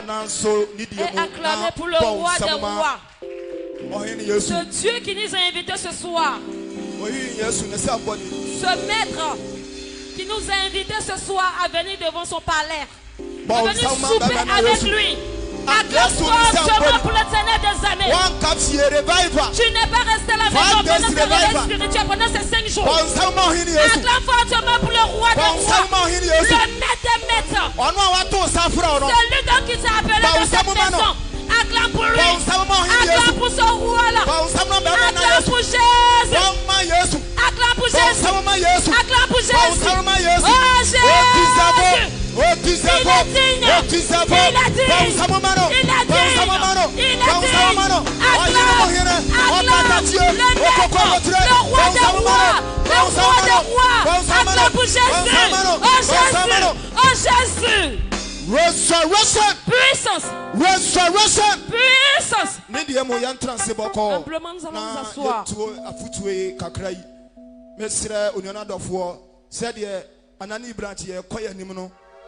Et acclamer pour le roi des rois. Ce Dieu qui nous a invités ce soir. Ce maître qui nous a invités ce soir à venir devant son palais. À venir souper avec lui. Acclame fortement pour l'éternel des années. Tu n'es pas resté à la maison pendant ce réveil spirituel pendant ces 5 jours. Acclame fortement pour le roi des rois. Le maître des maîtres. Celui donc qui t'a appelé dans cette maison. Acclame pour lui. Acclame pour son roi là. Acclame pour Jésus. Acclame pour Jésus. Acclame pour Jésus. Oh Jésus. Il est digne. Il est digne. Il est digne. Le roi des rois. Le roi des rois. Acclame pour Jésus. Oh Jésus. Resurrection. Puissance. Resurrection. Puissance. Simplement nous allons nous asseoir.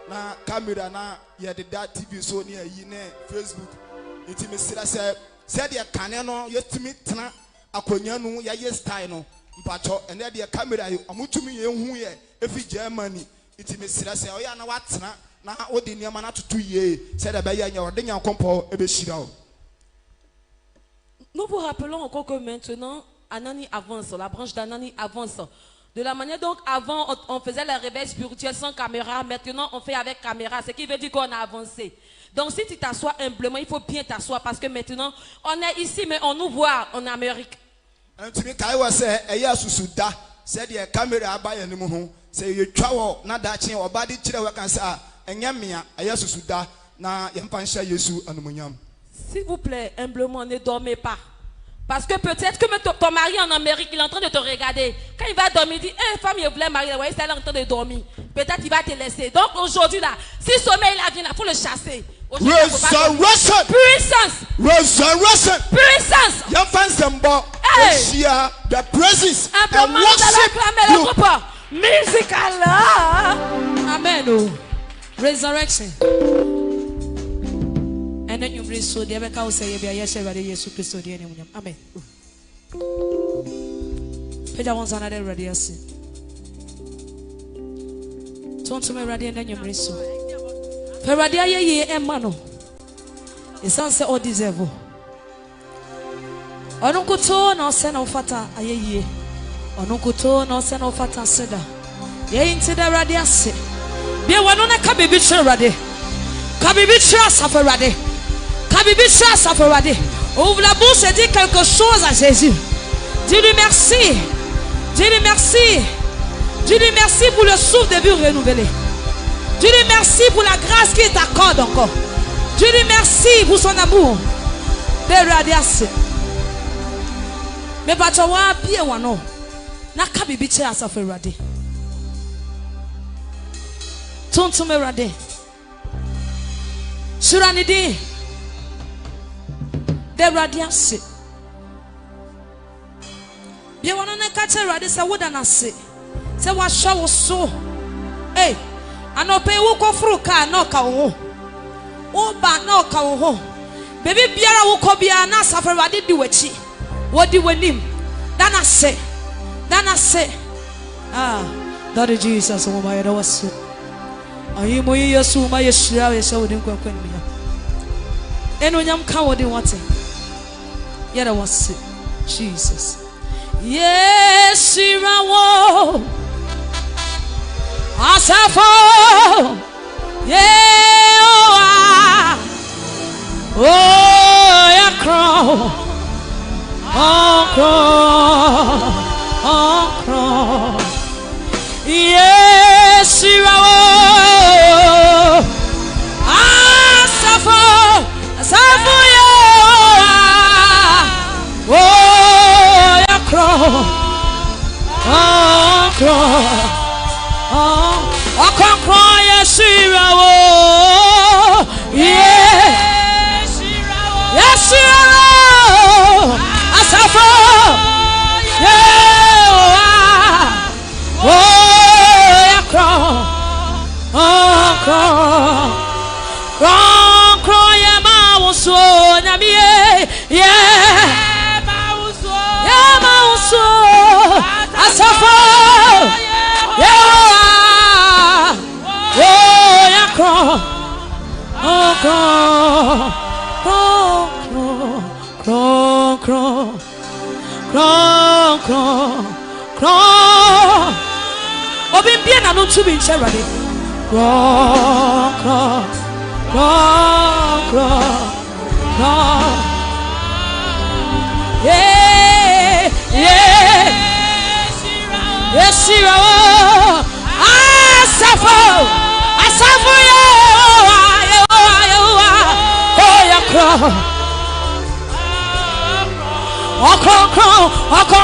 Na camera na ya de TV so ne ayi ne Facebook itimi sira se de kane no yetimi tena akonya no ya ye style no mpacho ene de camera yo amutumi ye hu ye efi Germany itimi sira se oya na watena na odi niam na tutu ye se de be ya nya ode nyankompo ebe shira o. Nous vous rappelons encore que maintenant Anani avance, la branche d'Anani avance. De la manière donc avant on faisait le réveil spirituel sans caméra, maintenant on fait avec caméra, ce qui veut dire qu'on a avancé. Donc si tu t'assois humblement, il faut bien t'asseoir parce que maintenant on est ici mais on nous voit en Amérique. S'il vous plaît, humblement, ne dormez pas. Parce que peut-être que ton mari en Amérique, il est en train de te regarder. Quand il va dormir, il dit, femme, il voulait marier, ouais, c'est en train de dormir. Peut-être il va te laisser. Donc aujourd'hui là, si sommeil là vient, il faut le chasser. Resurrection. Puissance. Resurrection. Puissance. Hey. The praises. The worship. Musical. Amen. Resurrection. And then you bring so the other cow say, yes, Jesus Christ, amen. Peter wants another radius. Turn to me, ready, and then you bring so. Feradia ye and mano. It's answer or deserve. Onukuto no send of fata a ye. Onukuto no send of fata seda. Ye into the radius. Be one on a cabibitre ready. Cabibitre suffer ready. Ouvre la bouche et dis quelque chose à Jésus. Dis-lui merci. Dis-lui merci. Dis-lui merci pour le souffle de vie renouvelé. Dis-lui merci pour la grâce qu'il t'accorde encore. Dis-lui merci pour son amour. De radias. Mais pas toi bien ou non. Na kabibiche a suffer ready. Tonto me ready. Suranidi. The radiance. Be one on a catcher radius. I wouldn't say. Say what show was so. Hey, I no pay who go through car, no cow. Oh, but no cow. Baby Biara will call be an answer for what did do with she. What do we name? Then I say. Ah, Daddy Jesus, oh my, was so. Are you more years who my shroud is so didn't go me. And when I'm coward, you want it. Yet I was Jesus. Yes, Shirawo. Asafo. Yeah, oh, yeah, crow. Oh, crow. Yes, Shirawo. Asafo, yeah. Oh, yeah, crow. Oh, crow. Oh, crow, yes, Shirawo. Obimbiena no to be charity. Yeah, yeah. Yes, you are. I suffer you. Oh, you cry. Oh,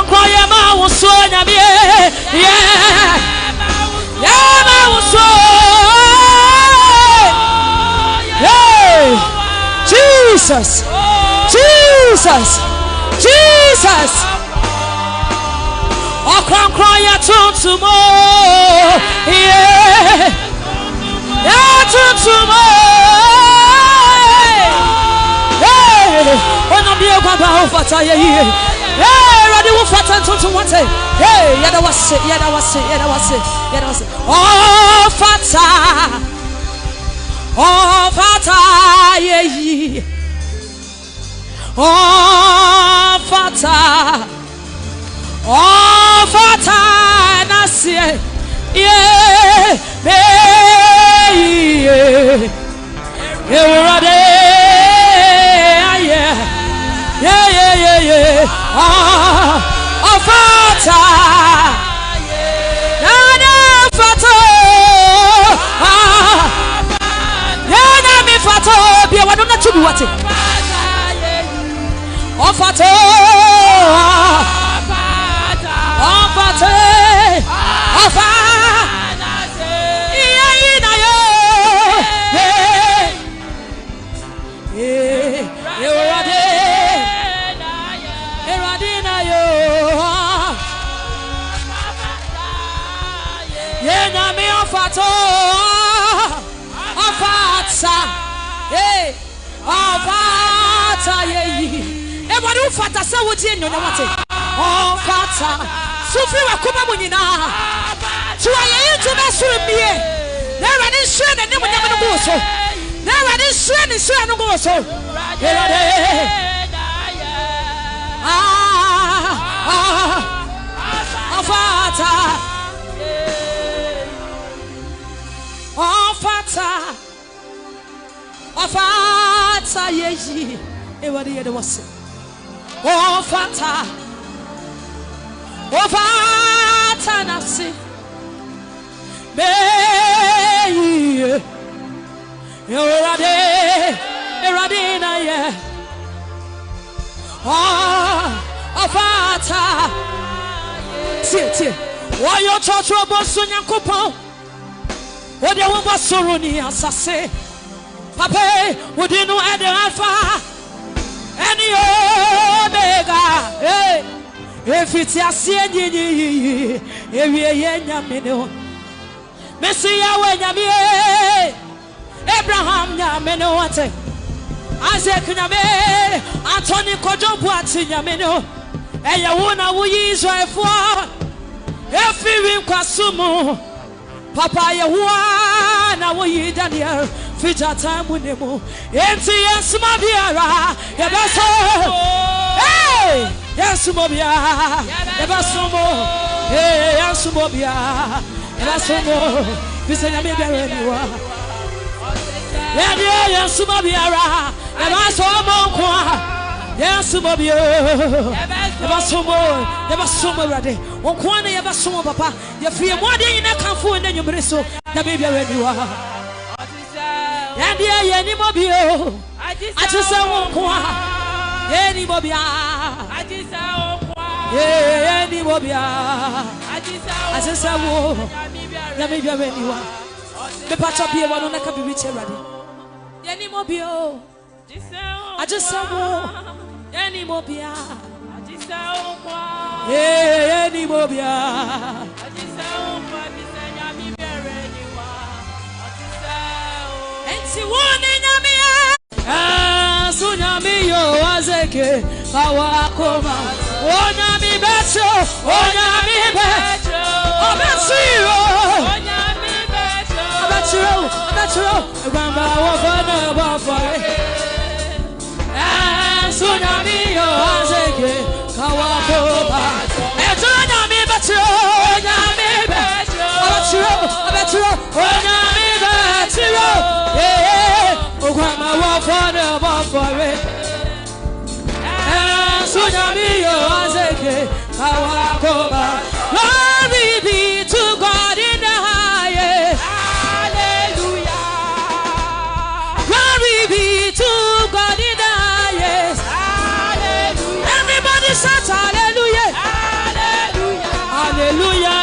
cry, your mouth was so yeah. Jesus. Oh, cry ya to more. Yeah, to more. Hey, when I'm here, Baba, Fata, hey, ready to Fata to what? Hey, yeah, that was it. Oh, Fata, yeah. Oh, Fata, Nasia, yeah, yeah. Oh, Fata, Fata, Fata, be a one to do what? Oh, Fata, Fata sa wo tie nyonya wate oh Fata sufi wa kuma munyina tuwa ye ntu na so bie na rade hwe na ne munyam no go so na rade hwe no go so Fata yeji e wade ye de wose oh Fata nafsi be erade na ye oh Fata tie wo yo chocho boso nyankopon wo de wo bosoro ni asase papa wo di no ede alfa any omega hey if it's a sieni ewie nyame no Messiah we nyame Abraham nyame no ate Isaac nyame Anthony Kojobu ate nyame no eye wo na wo Israel fo efiwi kwasumu papa ye wo na wo yi Daniel Fija time nemo enti yes mabiara ye beso hey yes mobia ye beso mo hey yes mobia ye beso mo bisenya me biara niwa ye yes mabiara ye beso mo kwa yes mobia ye beso mo rade won kwa na ye beso mo papa ye fie mo de nyina kanfo na nyumre so na me biara niwa Yandia yeni mobio Ajisa wonkwa Yeni mobia Ajisa wonkwa Yeni mobia Ajisa wo Yami bia weniwa Me pacha bia wano naka bibi cherade Yeni mobio Ajisa wo Yeni mobia Ajisa wonkwa Yeni mobia Ajisa wonkwa Bisa yami bia weniwa Si woni nyamia sunyami yo azeke awakoma onyami becho onyami becho obesiro onyami becho Glory be to God in the highest. Hallelujah. Glory be to God in the highest. Hallelujah. Everybody shout hallelujah. Hallelujah. Hallelujah.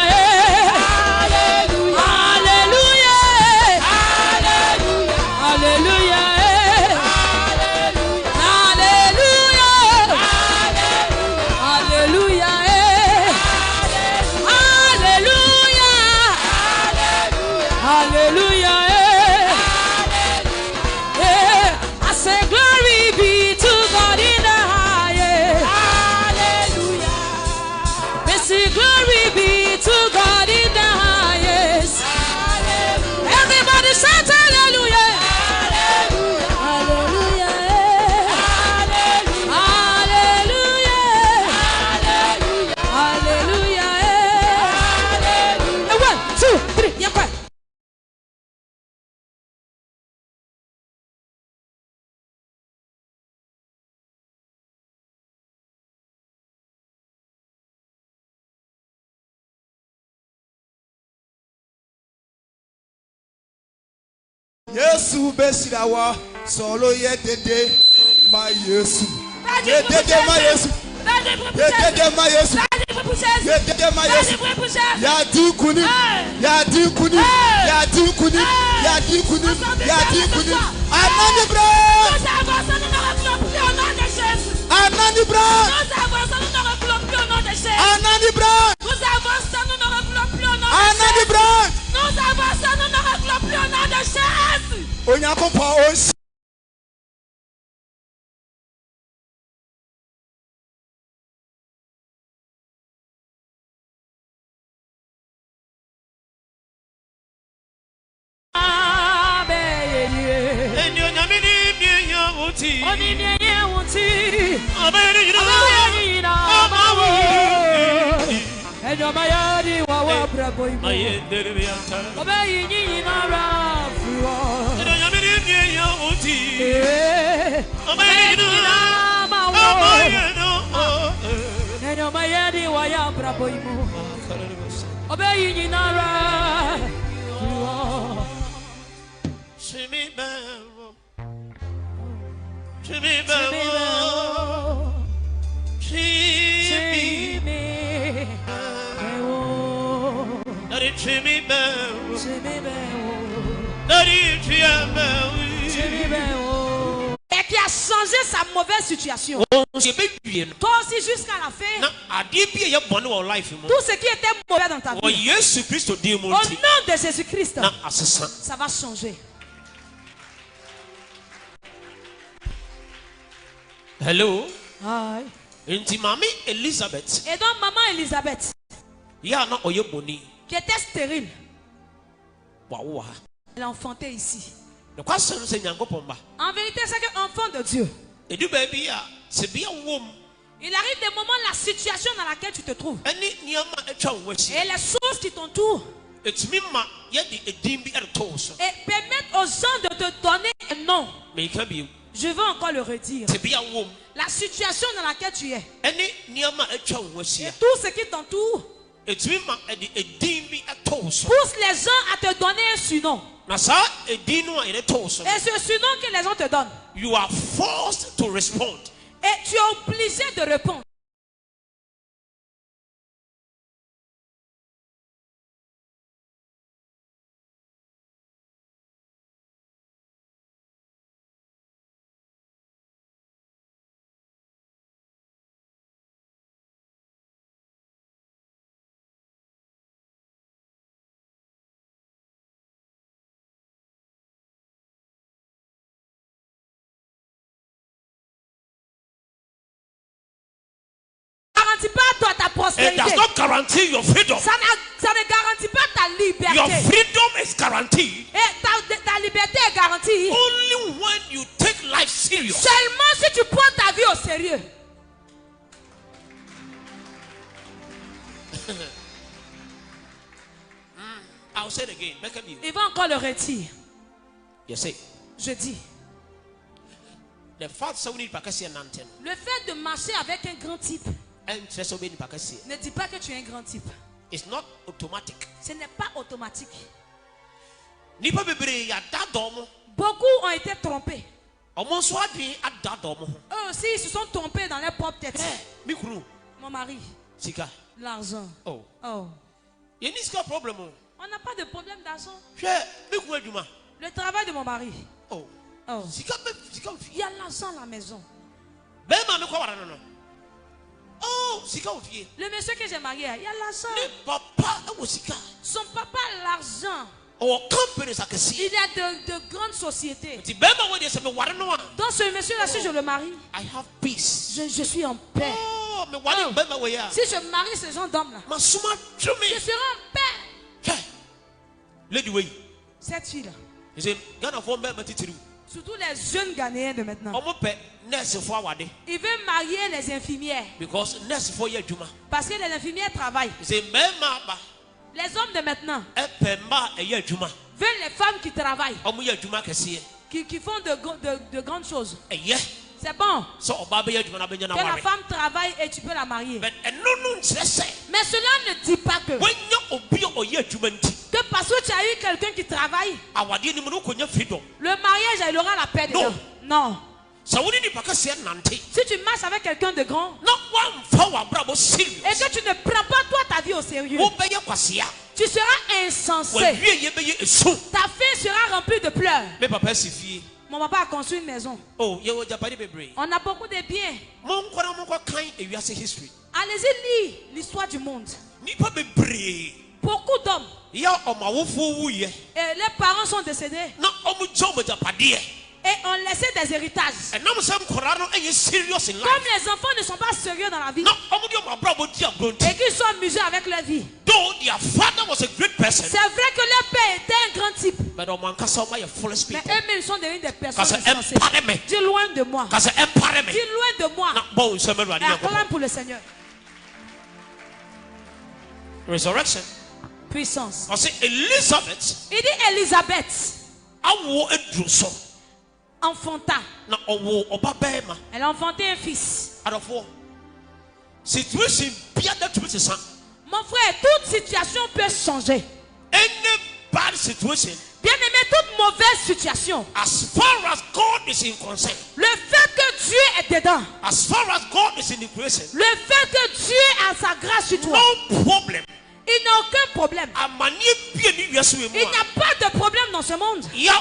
Yesu besirawa solo ye dede ma Yesu. Ye dede ma Yesu. Ye dede ma Yesu. Ye dede ma Yesu. Ya di kuni. Ya di kuni. Ya di kuni. Ya di kuni. Ya di kuni. Anani bro. Anani bro. Anani bro. Anani bro. Nous avançons, nous ne reculons plus au nom de Jésus. Onyankopon et qui a changé sa mauvaise situation. Toi aussi jusqu'à la fin, tout ce qui était mauvais dans ta vie, au nom de Jésus-Christ, ça va changer. Hello. Hi. Elizabeth. Et donc maman Elisabeth, qui était stérile, elle a enfanté ici. En vérité, c'est qu'un enfant de Dieu. Il arrive des moments, la situation dans laquelle tu te trouves et les choses qui t'entourent et permettent aux gens de te donner un nom. Je veux encore le redire. La situation dans laquelle tu es et tout ce qui t'entoure pousse les gens à te donner un surnom. Et ce surnom que les gens te donnent, You are forced to respond. et tu es obligé de répondre. ta prospérité. It does not guarantee your freedom. Ça ne garantit pas ta liberté. Your freedom is guaranteed Et ta liberté est garantie only when you take life serious. seulement si tu prends ta vie au sérieux. I'll say it again. Il va encore le retirer. Yes, say. Je dis. The fact that we need to Le fait de marcher avec un grand type ne dit pas que tu es un grand type. It's not automatic. Ce n'est pas automatique. Beaucoup ont été trompés. Eux aussi, ils se sont trompés dans leur propre tête. Mon mari. L'argent. Oh. Oh. On n'a pas de problème d'argent. Le travail de mon mari. Oh. Oh. Il y a l'argent à la maison. Oh, le monsieur que j'ai marié, il y a l'argent. Son papa a l'argent. Il y a de grandes sociétés. Dans ce monsieur-là, si je le marie, je suis en paix. Oh. Si je marie ce genre d'homme-là, je serai en paix. Cette fille-là, surtout les jeunes Ghanéens de maintenant, ils veulent marier les infirmières. Parce que les infirmières travaillent. Les hommes de maintenant veulent les femmes qui travaillent, qui font de grandes choses. C'est bon que la femme travaille et tu peux la marier. Mais cela ne dit pas que parce que tu as eu quelqu'un qui travaille, le mariage, il aura la paix dedans. Non. Si tu marches avec quelqu'un de grand et que tu ne prends pas toi ta vie au sérieux, tu seras insensé. Ta fin sera remplie de pleurs. Mon papa a construit une maison. On a beaucoup de biens. Allez-y lire l'histoire du monde. Beaucoup d'hommes. Et les parents sont décédés. Et on laissait des héritages. Comme les enfants ne sont pas sérieux dans la vie et qu'ils sont amusés avec leur vie, c'est vrai que leur père était un grand type, mais eux-mêmes ils sont devenus des personnes insensées. Dis loin de moi. Dis loin de moi. Et acclame pour le Seigneur. Resurrection. Puissance. Elizabeth. Il dit Elisabeth enfanta. Elle a enfanté un fils. Mon frère, toute situation peut changer. Bien aimé, toute mauvaise situation, as far as God is in concern, le fait que Dieu est dedans, as far as God is in the creation, le fait que Dieu a sa grâce sur toi, no problem. Il n'a aucun problème. Il n'y a pas de problème dans ce monde. Que Dieu,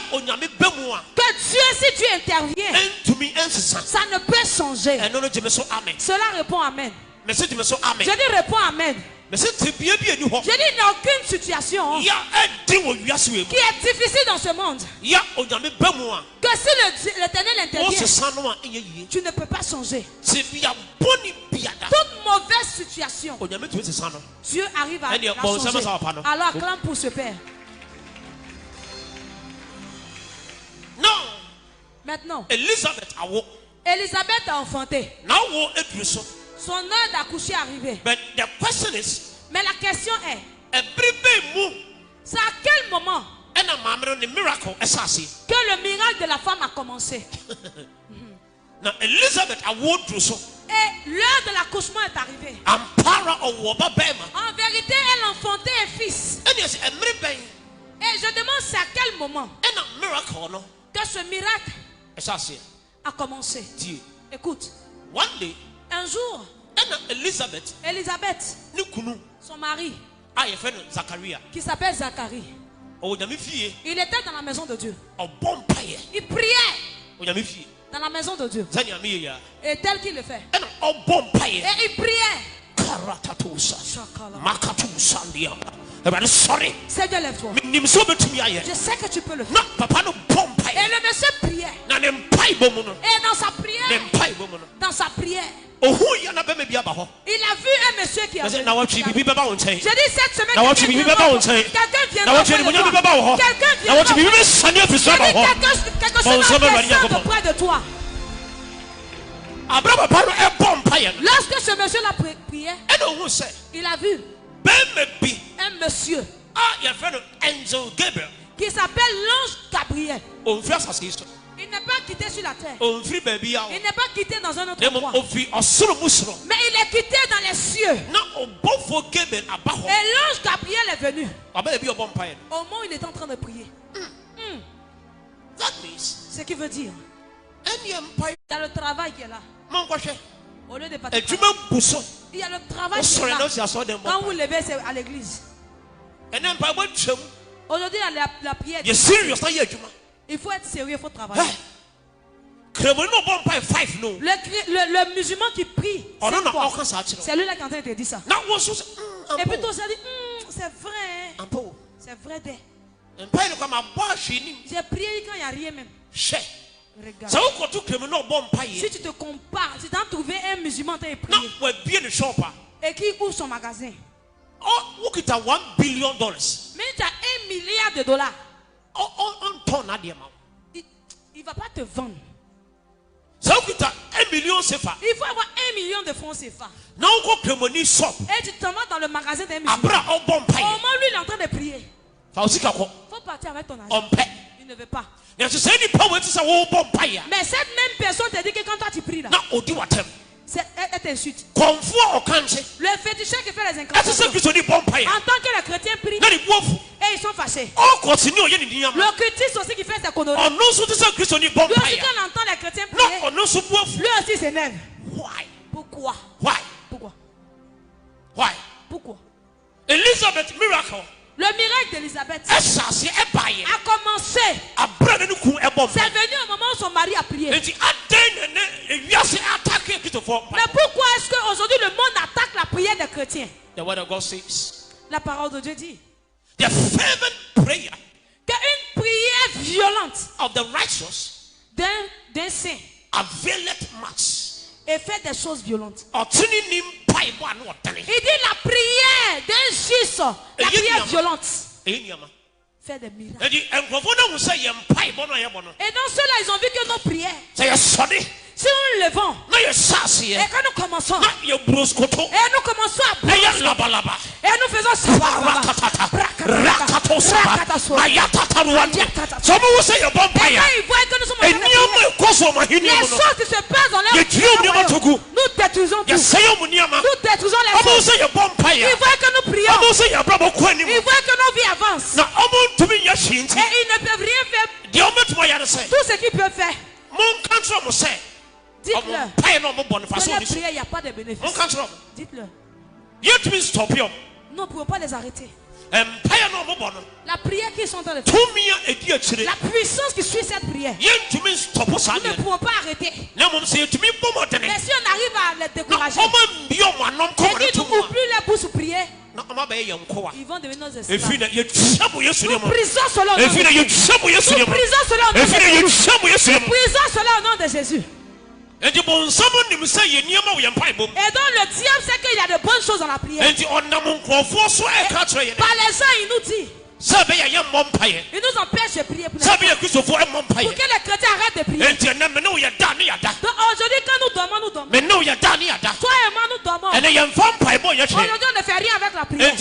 si Dieu intervient, ça ne peut changer. Cela répond Amen. Je dis réponds Amen. Je dis il n'y a aucune situation qui est difficile dans ce monde que si l'Éternel intervient, tu ne peux pas changer. Toute mauvaise situation, Dieu arrive à la changer. Alors acclame pour ce Père. Non. Maintenant, Elisabeth a enfanté. Son heure d'accoucher est arrivée. Mais la question est, c'est à quel moment que le miracle de la femme a commencé? Et l'heure de l'accouchement est arrivée. En vérité, elle enfantait un fils. Et je demande c'est à quel moment que ce miracle a commencé. Écoute. Un jour, Elisabeth, son mari, qui s'appelle Zacharie, il était dans la maison de Dieu. Il priait dans la maison de Dieu. Et tel qu'il le fait. Et il priait. Seigneur, lève-toi. Je sais que tu peux le faire. Et le monsieur priait. Et dans sa prière, dans sa prière, il a vu un monsieur qui a venu. J'ai dit cette semaine, quelqu'un viendra auprès de toi. Lorsque ce monsieur l'a prié, il a vu un monsieur qui s'appelle l'ange Gabriel. Il n'est pas quitté sur la terre. Il n'est pas quitté dans un autre endroit. Mais il est quitté dans les cieux. Et l'ange Gabriel est venu. Au moment où il est en train de prier. Ce qui veut dire, il y a le travail qui est là. Au lieu de partir, il y a le travail qui est là. Quand vous levez, c'est à l'église. Aujourd'hui, il y a la prière. Il faut être sérieux, il faut travailler. Le musulman qui prie, c'est lui là qui a dit ça. Et puis toi, ça dit, c'est vrai. C'est vrai. J'ai prié quand il n'y a rien même. Regarde. Si tu te compares, si tu as trouvé un musulman qui a prié et qui ouvre son magasin, mais tu as $1 milliard. Il ne va pas te vendre. Il faut avoir 1 million de francs CFA. Et tu t'en vas dans le magasin d'un musulman. Au moment où lui il est en train de prier, il faut partir avec ton argent. Il ne veut pas. Mais cette même personne te dit que quand toi tu pries là, elle t'insulte. Le féticheur qui fait les incantations, en tant que les chrétiens prient et ils sont fâchés. L'occultiste aussi qui fait ses conneries, lui aussi quand on entend les chrétiens prier, lui aussi s'énerve. Pourquoi? Pourquoi? Elizabeth miracle. Le miracle d'Élisabeth a commencé. C'est venu au moment où son mari a prié. Mais pourquoi est-ce qu'aujourd'hui le monde attaque la prière des chrétiens? The word of God says, la parole de Dieu dit the fervent prayer qu'une prière violente of the righteous d'un saint availeth much. Et fait des choses violentes. Il dit la prière d'un juste, la prière violente fait des miracles. Et donc ceux-là, ils ont vu que nos prières, si nous levons et que nous commençons à bouger et nous faisons ça, les choses qui se passent dans leur vie, nous détruisons tout. Nous détruisons les choses. Ils voient que nous prions. Ils voient que nos vies avancent. Et ils ne peuvent rien faire. Tout ce qu'ils peuvent faire, dites-leur que la prière, il n'y a pas de bénéfice. Dites-leur. Nous ne pouvons pas les arrêter. La prière qu'ils sont en train de faire, la puissance qui suit cette prière, nous ne pouvons pas arrêter. Mais si on arrive à les décourager et qu'ils n'ouvrent plus les bouches pour prier, ils vont devenir nos esclaves. Nous prisons cela au nom de Jésus. Nous prisons cela au nom de Jésus. Et donc le diable sait qu'il y a de bonnes choses dans la prière. Par les gens, il nous dit, il nous empêche de prier pour que les chrétiens arrêtent de prier. Donc aujourd'hui quand nous dormons, toi et moi nous dormons. Aujourd'hui on ne fait rien avec la prière.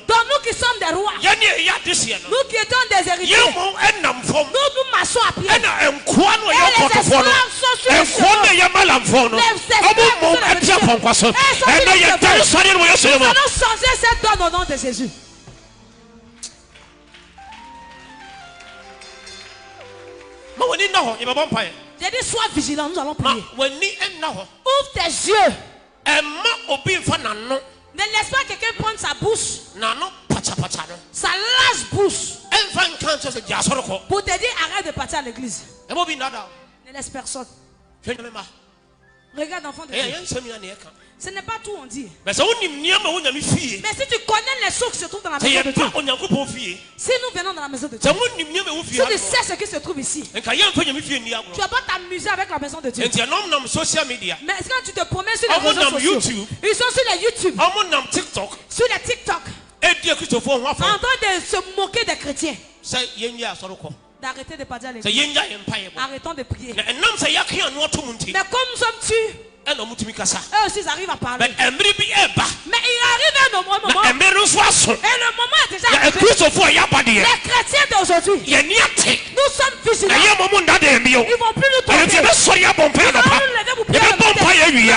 Donc nous qui sommes des rois, nous qui étions des héritiers, nous marchons à pied. Et les esclaves sont sur les chevaux. Les esclaves sont sur les chevaux. Nous allons changer cette donne au nom de Jésus. J'ai dit sois vigilant, nous allons prier. Ouvre tes yeux. Ne laisse pas quelqu'un prendre sa bouche, sa large bouche, pour te dire arrête de partir à l'église. Ne laisse personne. Regarde, enfant de Dieu. Ce n'est pas tout on dit. Mais si tu connais les choses qui se trouvent dans la maison de Dieu, si nous venons dans la maison de Dieu, si tu sais ce qui se trouve ici, tu ne vas pas t'amuser avec la maison de Dieu. Mais quand tu te promènes sur les réseaux sociaux, ils sont sur les YouTube, sur les TikTok, en train de se moquer des chrétiens. D'arrêter de pas dire les l'église. Arrêtons de prier. Mais comme nous sommes tués, eux aussi ils arrivent à parler. Mais il arrive un moment. Et le moment est déjà arrivé. Les chrétiens d'aujourd'hui, nous sommes vigilants. Ils ne vont plus nous tomber. Ils vont nous lever pour prier. Ils vont prier à midi.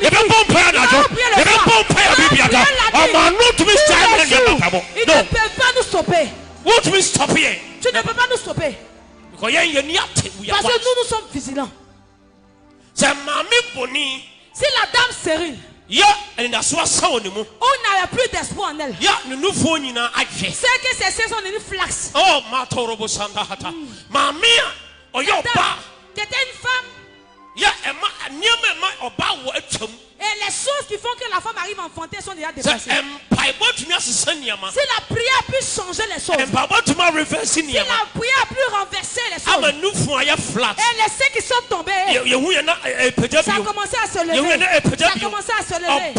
Ils vont prier le soir. Ils ne peuvent pas nous stopper. Tu ne peux pas nous stopper. Parce que nous sommes vigilants. Si la dame stérile, on n'avait plus d'espoir en elle, c'est que ses seins sont devenus flax. Qui était une femme. Et les choses qui font que la femme arrive à enfanter sont déjà dépassées. Si la prière a pu changer les choses, si la prière a pu renverser les choses, et les seins qui sont tombés, ça a commencé à se lever. Ça a commencé à se lever.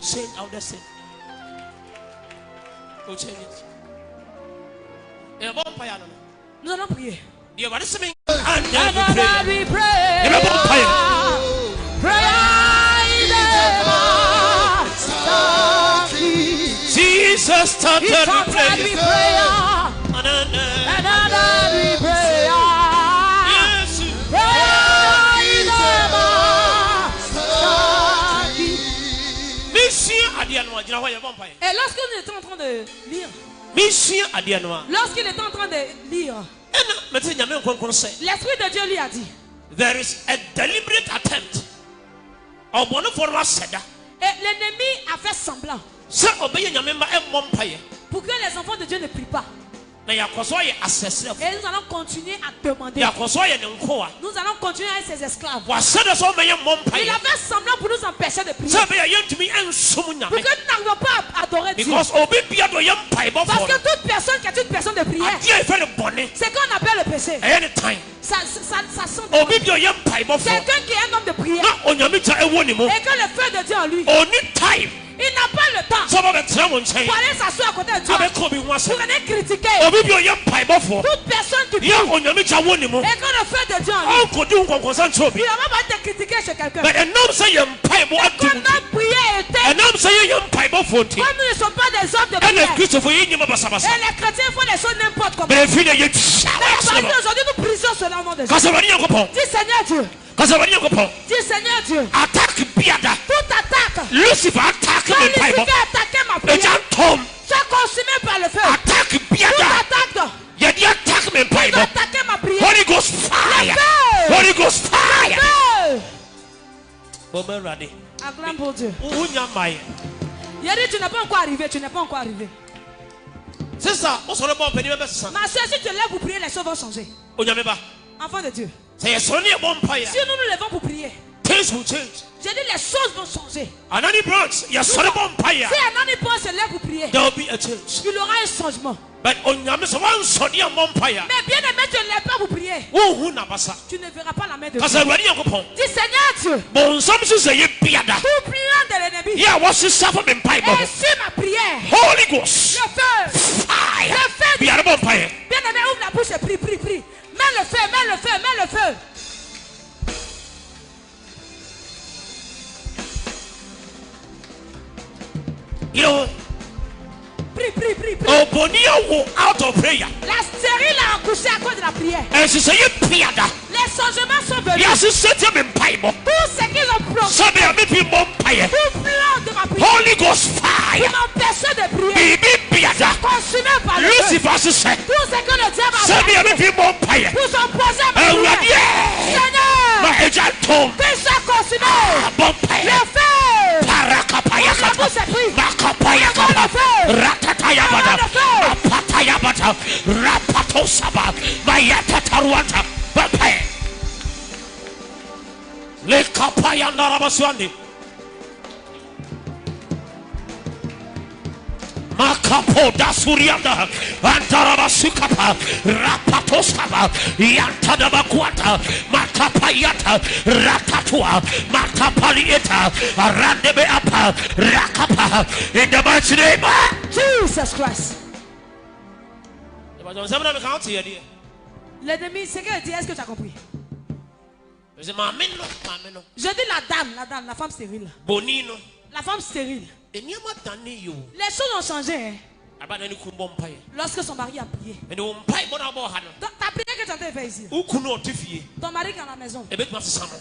Change out the sin. Go change it. Nous allons prier. And then we pray. Jesus started to pray. Et lorsqu'il était en train de lire, l'Esprit de Dieu lui a dit, there is a deliberate attempt. Et l'ennemi a fait semblant pour que les enfants de Dieu ne prient pas. Et nous allons continuer à demander. Nous allons continuer à être ses esclaves. Il a fait semblant pour nous empêcher de prier. Pour que nous n'arrivions pas à adorer Dieu. Parce que toute personne qui est une personne de prière, c'est qu'on appelle le péché. Ça sent quelqu'un qui est un homme de prière et que le feu de Dieu en lui, il n'a pas le temps pour aller s'asseoir à côté de Dieu pour venir critiquer toute personne qui prie et que le feu de Dieu en lui, il n'a pas été critiqué chez quelqu'un. Mais comme notre prière était, comme nous ne sommes pas des hommes de prière, et les chrétiens font des choses n'importe comment. Mais aujourd'hui nous prisons cela au nom de Jésus. Dis Seigneur Dieu. Dis Seigneur Dieu. Attaque Biada. Toute attaque. Lucifer attaque ma prière. Sois consumé par le feu. Attaque Biada. Toute attaque. Il a dit attaque mes prières. Attaquer ma prière. Holy Ghost fire. Holy Ghost fire. Acclame pour Dieu. Il a dit tu n'es pas encore arrivé. Tu n'es pas encore arrivé. C'est ça. Ma soeur, si tu lèves pour prier, les choses vont changer. Enfant de Dieu. Si nous nous levons pour prier, things will change. J'ai dit les choses vont changer. Si Anani Branch se lève pour prier, there will be a change. Il aura un changement. Mais bien aimé, tu ne lèves pas pour prier. Tu ne verras pas la main de Dieu. Dis Seigneur Dieu. Tout plan de l'ennemi. Et sur ma prière. Holy Ghost. Le feu. Fire. Le feu. Bien aimé, ouvre la bouche et prie. Mets le feu. You know, prie. Out of prayer. La stérile a accouché à cause de la prière. Les changements sont venus. Tout ce qu'ils ont proposé. Tout plan de ma prière. Holy Ghost fire. Qui m'empêchait de prier. Consumé par le feu. Lucifer tout ce que le diable a fait. pour s'opposer à ma prière. consume. Qu'il soit consumé. Bompaya. Le feu. Parakapaya. La bouche est prise. Makapaya. Le feu. Ratataya bada. Apataya bada. Rapato saba. Mayata taruanta. Bompaya. Le kapaya narabaswandi. Makapo dasurianda antarabasukapa rapatoskaba yantadabakwata matapayata ratatua matapalieta arandebe apa rakapa in the mighty name of Jesus Christ. L'ennemi, c'est que dit, est-ce que tu as compris? Je dis la dame, la femme stérile. Bonino. La femme stérile. Les choses ont changé. Hein? Lorsque son mari a prié. Ta prière que tu as fait ici. Ton mari qui est à la maison.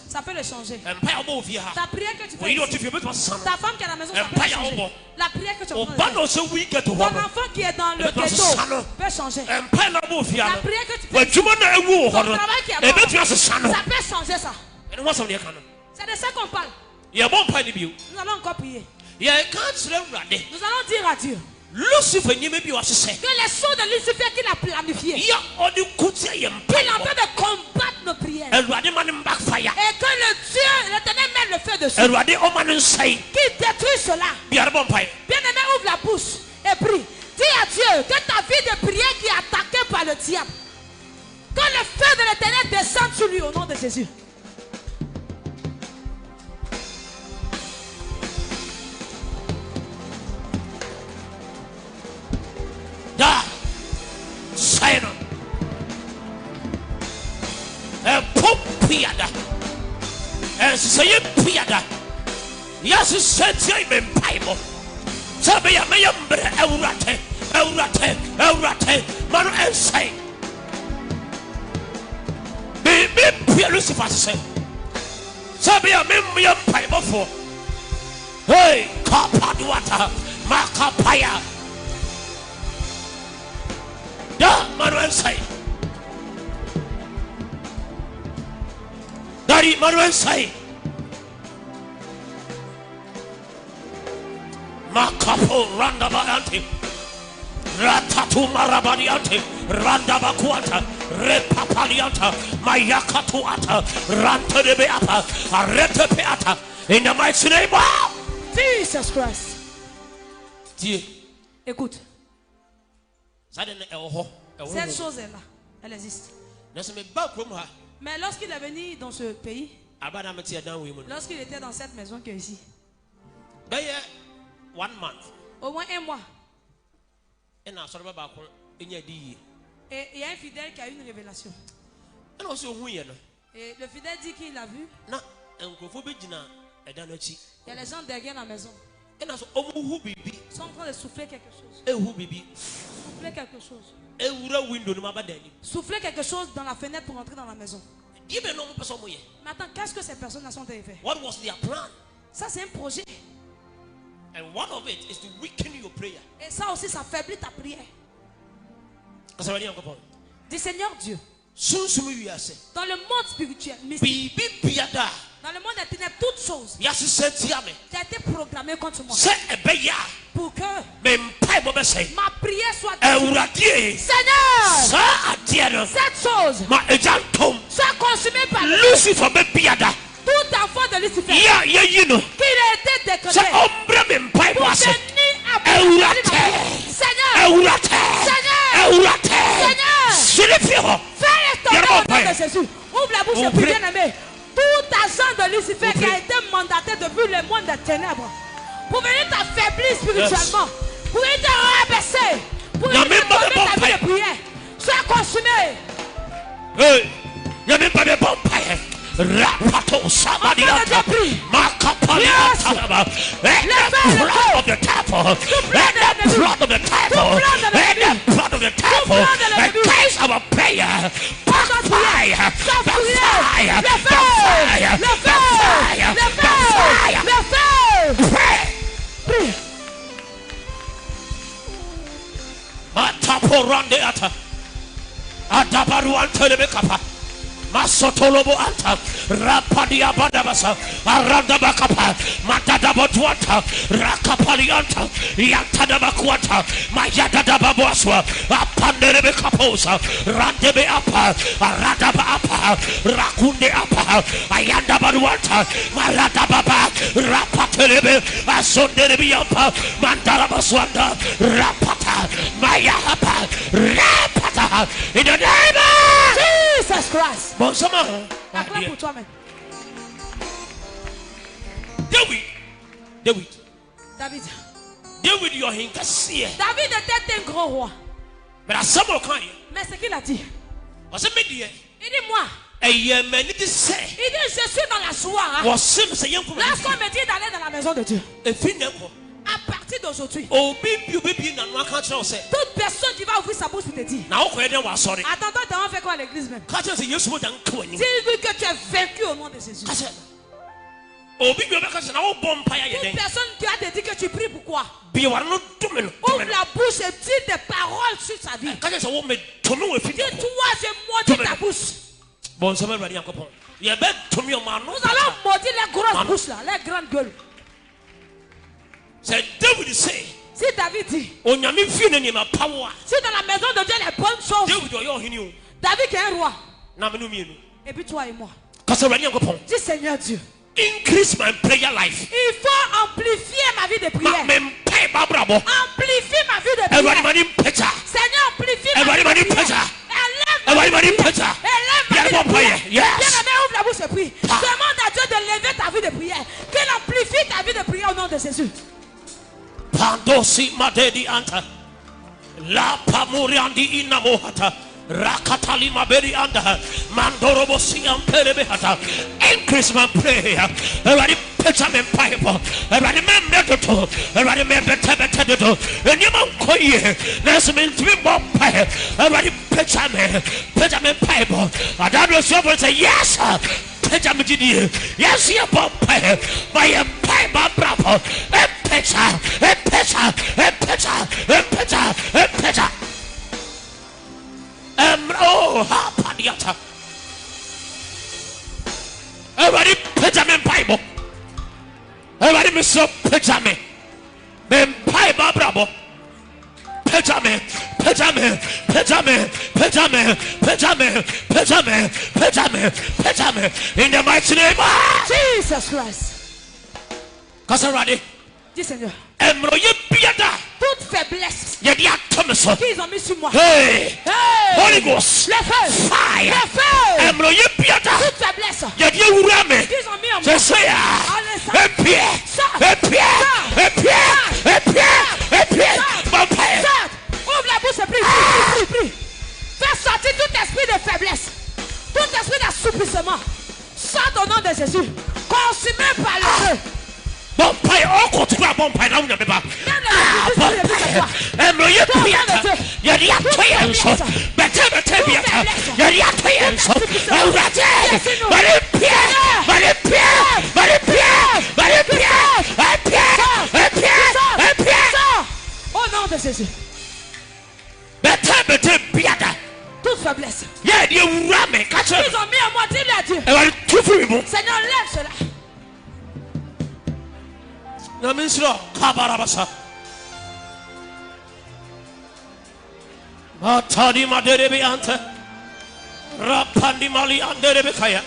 Ça peut le changer. Ta prière que tu fais ici. Ta femme qui est à la maison, ça peut le changer. La prière que tu fais. Ton enfant qui est dans le ghetto peut changer. La prière que tu fais. Ton travail qui est mort, ça peut changer ça. C'est de ça qu'on parle. Nous allons encore prier. Nous allons dire à Dieu que les sauts de Lucifer qu'il a planifiés, qu'il est en train de combattre nos prières, et que le Dieu, l'Éternel met le feu dessus, qu'il détruit cela. Bien-aimé, ouvre la bouche et prie. Dis à Dieu que ta vie de prière qui est attaquée par le diable, que le feu de l'Éternel descende sur lui au nom de Jésus. Da Sino Pompiada and say Piada. Yes, it said in Bible. Sabe a member Eurate, Manu and say. Be Lucifer say. Sabe a member Bible for. Hey, Kapaduata, Makapaya. Da Manuel say. Daddy Manuel say. Makapo randabaante. Ratatu marabadiante. Randabakuanta. Repapalianta. Mayakatuata. Ranta de beata. Arete peata. In the mighty name of Jesus Christ. Dieu. Écoute. Cette chose est là, elle existe. Mais lorsqu'il est venu dans ce pays, lorsqu'il était dans cette maison qui est ici, au moins un mois, et il y a un fidèle qui a eu une révélation. Et le fidèle dit qu'il a vu. Il y a les gens derrière la maison. Ils sont en train de souffler quelque chose. Souffler quelque chose. Souffler quelque chose dans la fenêtre pour entrer dans la maison. Maintenant, qu'est-ce que ces personnes sont fait? Ça, c'est un projet. Et ça aussi, ça affaiblit ta prière. Dis Seigneur Dieu, dans le monde spirituel, mystique, dans le monde des ténèbres, toutes choses qui a été programmée contre moi pour que ma prière soit détruite. Seigneur, cette chose soit consumée par Lucifer. Tout enfant de Lucifer qu'il a été décrété pour venir Seigneur, fais tomber au nom de Jésus. Ouvre la bouche et prie, bien-aimé. Tout agent de Lucifer qui a été mandaté depuis le monde des ténèbres pour venir t'affaiblir spirituellement, pour venir te rabaisser, pour venir tomber ta vie de prière, sois consumé. Il n'y a même pas de bon païen. Rapato Sabadiata Makapaliata. Let the blood of the devil, let the blood of the devil, let the blood of the devil against our prayer. Backfire, backfire, backfire, backfire, backfire. Pray. Matapo Randeata Adabaruan Telebekapa. Masotolobo anta rapadia badabasa aranda bakapa matada botuata rakapali anta yatada bakwata mayada baboswa apandere bekaposa randebe apa arada apa rakunde apa ayanda baduata marada baba rapatelebe asondere biapa mandara baswanda rapata mayapa rapata in the name of Jesus Christ. Bon sama. Acclame pour toi-même. David. David your hinkasiye. David était un grand roi. Mais la somme au mais ce qu'il a dit. On se met dit. Il dit moi. Il dit je suis dans la joie. Lorsqu'on me dit d'aller dans la maison de Dieu. À partir d'aujourd'hui, toute personne qui va ouvrir sa bouche pour te dire attends, on fait quoi à l'église même? Dis-lui que tu es vaincu au nom de Jésus. Toute personne qui a te dit que tu pries pourquoi? Ouvre la bouche et dis des paroles sur sa vie. Dis-toi, j'ai maudit ta bouche. Bon, ça va bien encore. Nous allons maudire les grosses bouches là, les grandes gueules. C'est David dit. Si David dit, si dans la maison de Dieu les bonnes choses, David qui est un roi. Et puis toi et moi. Dis Seigneur Dieu. Increase my prayer life. Il faut amplifier ma vie de prière. Amplifie ma vie de prière. Seigneur, amplifie ma vie de prière. Élève ma vie de prière. Bien-aimé, ouvre la bouche et prie. Demande à Dieu de lever ta vie de prière. Qu'il amplifie ta vie de prière au nom de Jésus. Pandosi madedi anta. La pamuriandi inamohata. Rakatali maberi anda mandorobo siam perebehata. Increase my prayer. Everybody pitch up in Bible. Everybody remember to. Everybody remember to. And you won't call you. There's been 3 more prayer. Everybody pitch up in Bible. I don't know someone say yes. Pitch up in yes, you won't pay. By a Bible bravo. A pitcher. Oh, Hapadiata. Everybody Benjamin Bible. Everybody Mr. Benjamin. Ben Bible Bravo. Benjamin. In the mighty name of Jesus Christ. Kasaradi. Dis Seigneur. Toute faiblesse qu'ils ont mis sur moi. Hey. Holy Ghost. Le feu. Fire. Le feu. Toute faiblesse qu'ils ont mis en moi. Ouvre la bouche et prie. Fais sortir tout esprit de faiblesse. Tout esprit d'assouplissement. Sors au nom de Jésus. Consumé par le feu. Bon paille, on continue à bon paille, là où il n'y a pas. Bon paille, il y a des atouilles, mais bien, il y a des atouilles, au nom de Jésus. Toute faiblesse. Ils ont mis en moi, dis-le à Dieu. Seigneur, lève cela. Namisro kabarabasa. Matadi maderebe ante. Rapandi mali anderebe kaya.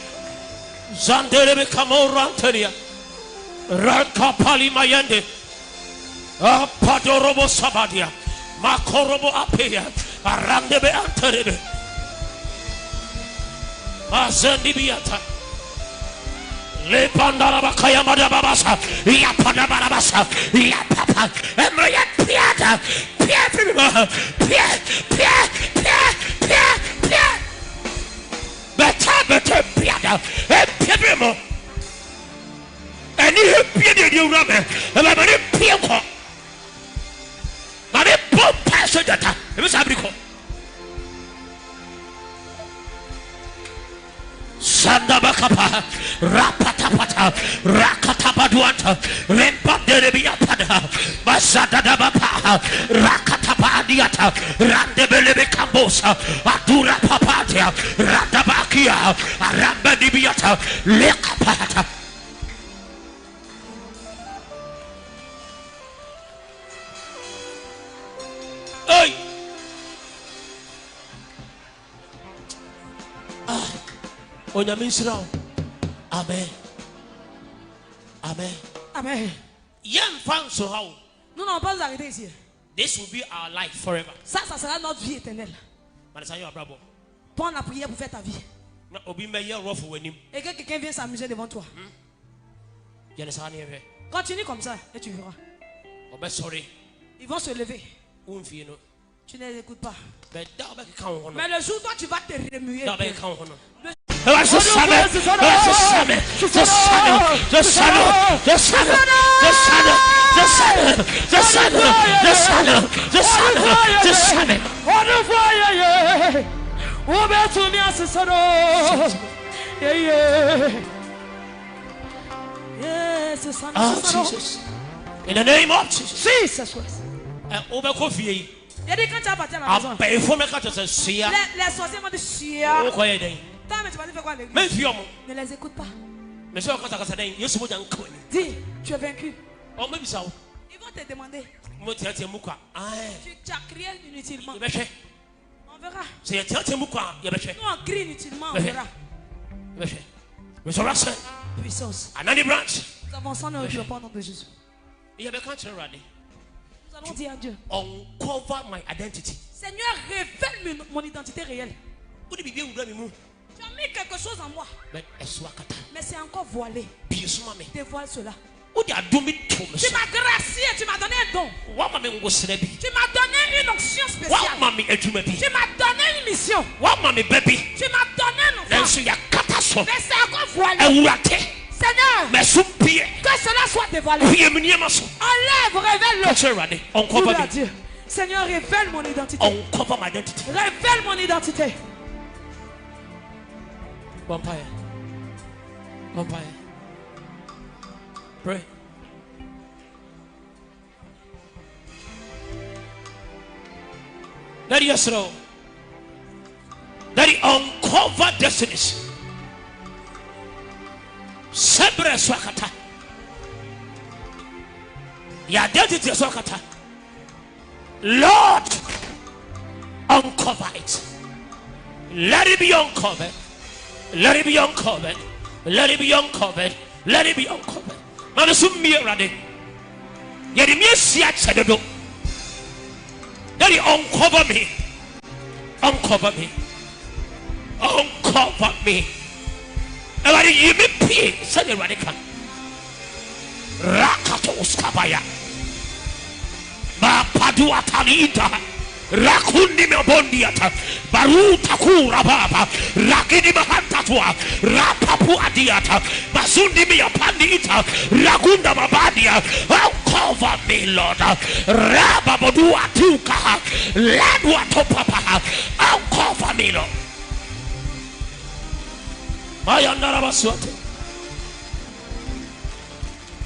Zanderebe kamoranteria. Rakapali mayende. Apadorobo sabadia. Makorobo apea. Arandebe anterebe. Mazendi biata. Le pandara bakaya madabasa, ya padabarabasa, ya papa, emroya piada, pia, better piada, piademo, and you piada you rubber, and I'm a piaco. I'm a bomb passer data, it was abrico. Sanda bakapa, rapatapata, rakatabaduanta, rempanderebiapada, masadadabapa, rakatapadiata, randebelebe cambosa, adura papatia, radabak. Rakia, Arabadibiata, Lekapata. Hey! Onyamisra. Amen. Amen. Amen. Young fans, so how? Nous n'allons pas nous arrêter ici. This will be our life forever. Ça sera notre vie éternelle. Prends la prière pour faire ta vie. Et que quelqu'un vienne s'amuser devant toi. Continue comme ça et tu verras. Ils vont se lever. Tu ne les écoutes pas. Mais le jour où tu vas te remuer. In the name of Jesus. Jesus Christ. Il a dit quand tu as parti à la maison. Les sorciers vont te chier. Toi, mais tu vas te faire quoi avec lui? Ne les écoute pas. Dis, tu es vaincu. Ils vont te demander. Tu as crié inutilement. On verra. Nous on crie inutilement, on verra. Puissance. Nous avançons dans le nom de Jésus. Nous allons dire à Dieu. Uncover my identity. Seigneur, révèle mon identité réelle. Tu as mis quelque chose en moi. Mais c'est encore voilé. Dévoile cela. Tu m'as gracié, tu m'as donné un don. Tu m'as donné une onction spéciale. Tu m'as donné une mission. Tu m'as donné un enfant. Mais c'est encore voilé. Seigneur, que cela soit dévoilé. Enlève, révèle-le. Dieu. Seigneur, révèle mon identité. Révèle mon identité. Vampire. Pray. Daddy, yes, no. Daddy, uncover destinies. Sebre swakata. Your identity is swakata. Lord, uncover it. Let it be uncovered. Let it be uncovered. Let it be uncovered. Let it be uncovered. Manasumi rade. Yeri mi sia chedodo. Daddy, uncover me. Uncover me. Uncover me. Everybody, you me pay. Send the radical. Rakatos kabaya. Ma padua talita. Rakundi me bondiata. Baruta kura baba. Rakini mahantatua. Rapapu adiata. Basundi me apandita. Ragunda mabadia. Uncover me, Lord. Rababodua tuka. Ladua topapa. Uncover me, Lord. Mayandara baswate.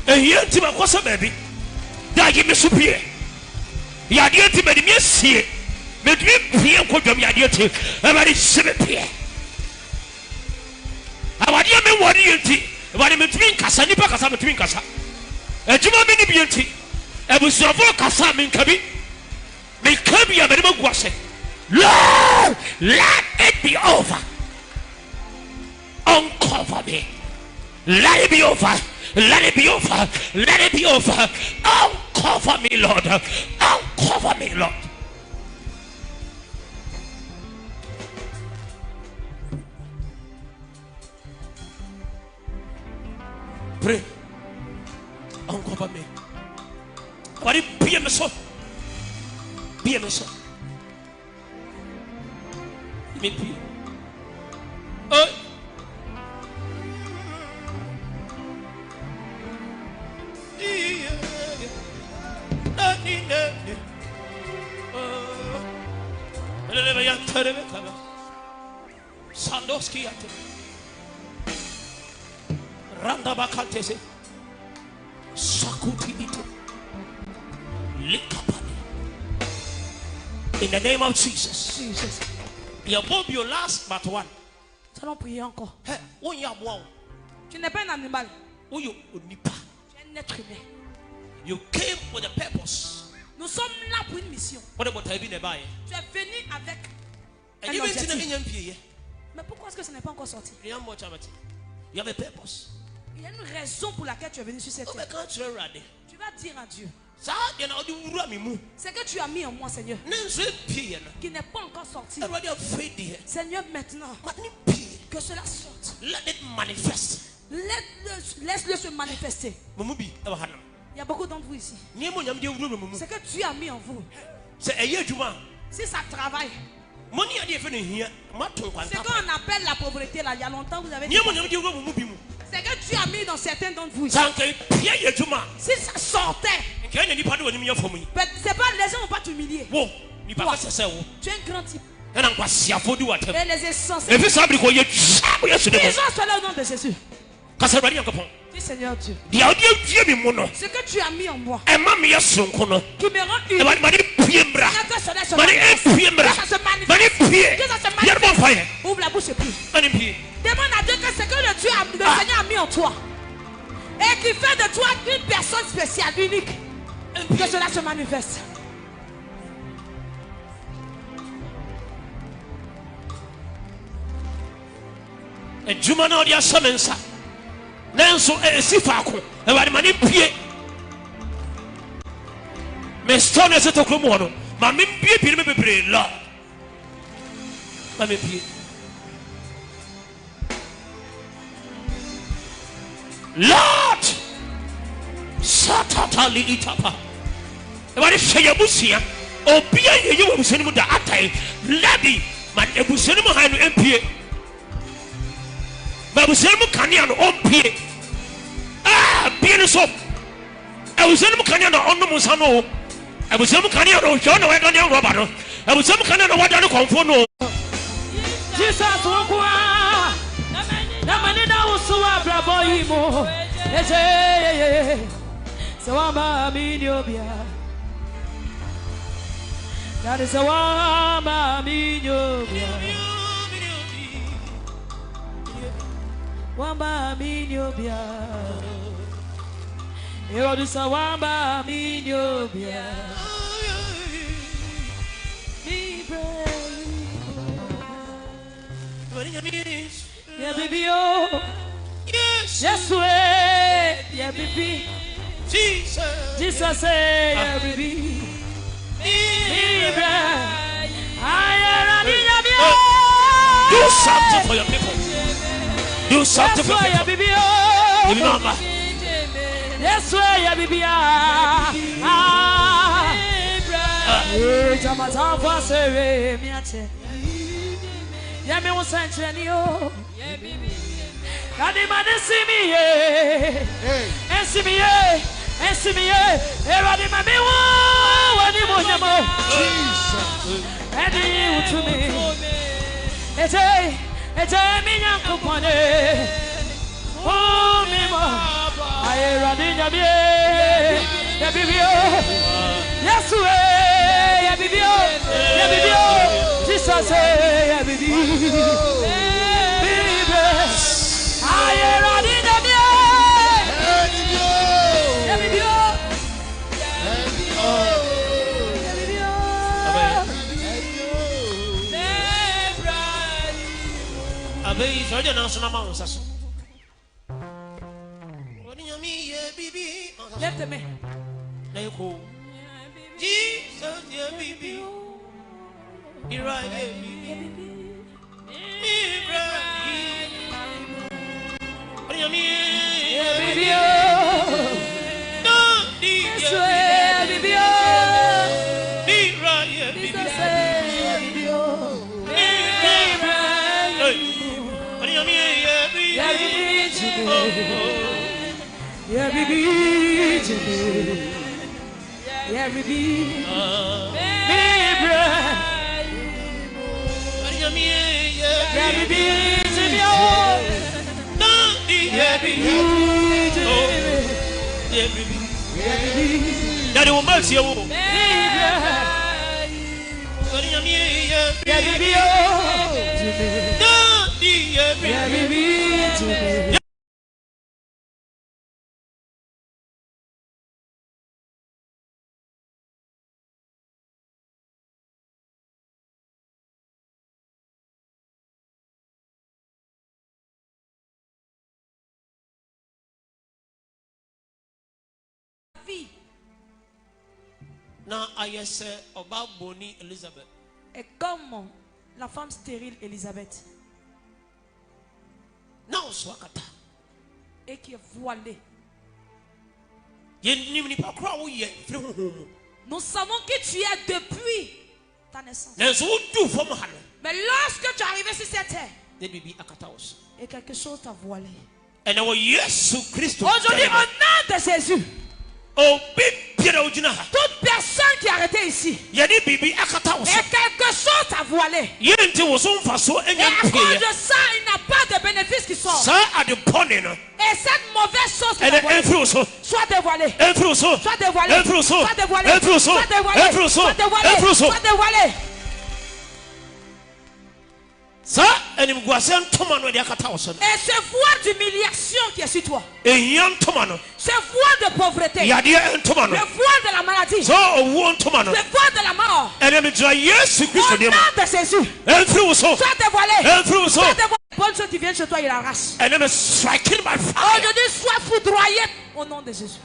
Yenti makwasa baby. Dagi me supie. Ya dieti me me sie. Me dwi pie ko dwam ya dieti. Everybody sebe pie. Awadi me wori yenti. Everybody me tumi nkasa nipa kasa me tumi nkasa. Ejuma me ni bi yenti. Ebusuafo kasa me nkabi. Me kabi ya me magwase. Lord, let it be over. Uncover me. Let it be over. Let it be over. Let it be over. Uncover me, Lord. Uncover me, Lord. Pray. Uncover me. What if be a mess? Be a mess. Me be. Sandoski ate Randa bakatese Sakuti ito Likapani. In the name of Jesus. Jesus. You above your last but one. Allons prier encore. Tu n'es pas un animal. Tu es un être humain. You came with a purpose. Nous sommes là pour une mission. Tu es venu avec un objectif. Mais pourquoi est-ce que ce n'est pas encore sorti? You have a purpose. Il y a une raison pour laquelle tu es venu sur cette terre. Tu vas dire à Dieu. C'est que tu as mis en moi, Seigneur, qui n'est pas encore sorti. Seigneur, maintenant, que cela sorte. Let it manifest. Laisse-le se manifester. Il y a beaucoup d'entre vous ici. C'est que tu as mis en vous. Si ça travaille. C'est qu'on appelle la pauvreté là. Il y a longtemps vous avez dit. C'est que tu as mis dans certains d'entre vous ici. Si ça sortait. C'est pas, les gens ne vont pas t'humilier. Tu es un grand type. Et les essences. Ils sont là au nom de Jésus. Dis Seigneur Dieu. Ce que tu as mis en moi. Qui me rend unique. Ouvre la bouche et prie. Demande à Dieu que ce que le Seigneur a mis en toi. Et qui fait de toi une personne spéciale, unique. Que cela se manifeste. Et Jumano dia samensa. Nanso sifako. E wadi mani pie. Me stone se to kromo no. Ma me pie me bebre la. Ma me pie. Lord. Satatali itapa. E wadi sheyabusia. Obia ye wo buseni mu da atai. Lady man ebuseni mu hanu empie. Babuselmu kaniano ompie. Bien so. Abuselmu kaniano onno musano. Abuselmu kaniano shono we doni roba no. Abuselmu kaniano wadani konfo no. Jesus wokwa. Na manina usuwa brabo yimo. Eje. Sawama minyobia. That is sawama minyobia. Wamba minyobia. Erodusa wamba minyobia. Yeah, baby, oh. Yes, way. Yeah, baby. Jesus, yeah, baby. Do something for your people. Do something for your people. Yes, way, baby. Yeah, me was saying you. Daddy, man, see me, and see me, and see me, everybody, my me, what you want, and you to me. It's a me, young company. Oh, me, I ran in your baby, yes, way, baby, Jesus, baby, I ran in Lift me. Jesus, yeah, baby. You're right, baby. Yeah, baby, yeah, baby, Daddy will mercy you. Now I say about Bonnie Elizabeth. Et comme la femme stérile Elisabeth. Now swakata. Et qui est voilée. Nous savons qui tu es depuis ta naissance. Mais lorsque tu es arrivé sur cette terre, et quelque chose t'a voilé. Aujourd'hui, au nom de Jésus, toute personne qui est arrêtée ici, et quelque chose t'a voilé. Et à cause de ça, il n'a pas de bénéfice qui sort. Et cette mauvaise chose qui t'a voilé, soit dévoilée. Soit dévoilée. Soit dévoilée. Soit dévoilée. Soit dévoilée. Soit dévoilée. Et ce voix d'humiliation qui est sur toi, ce voix de pauvreté, le voix de la maladie, le voix de la mort, au nom de Jésus, sois dévoilé. Sois dévoilé. Bonne chose qui vient chez toi, il arrache. Aujourd'hui, sois foudroyé au nom de Jésus.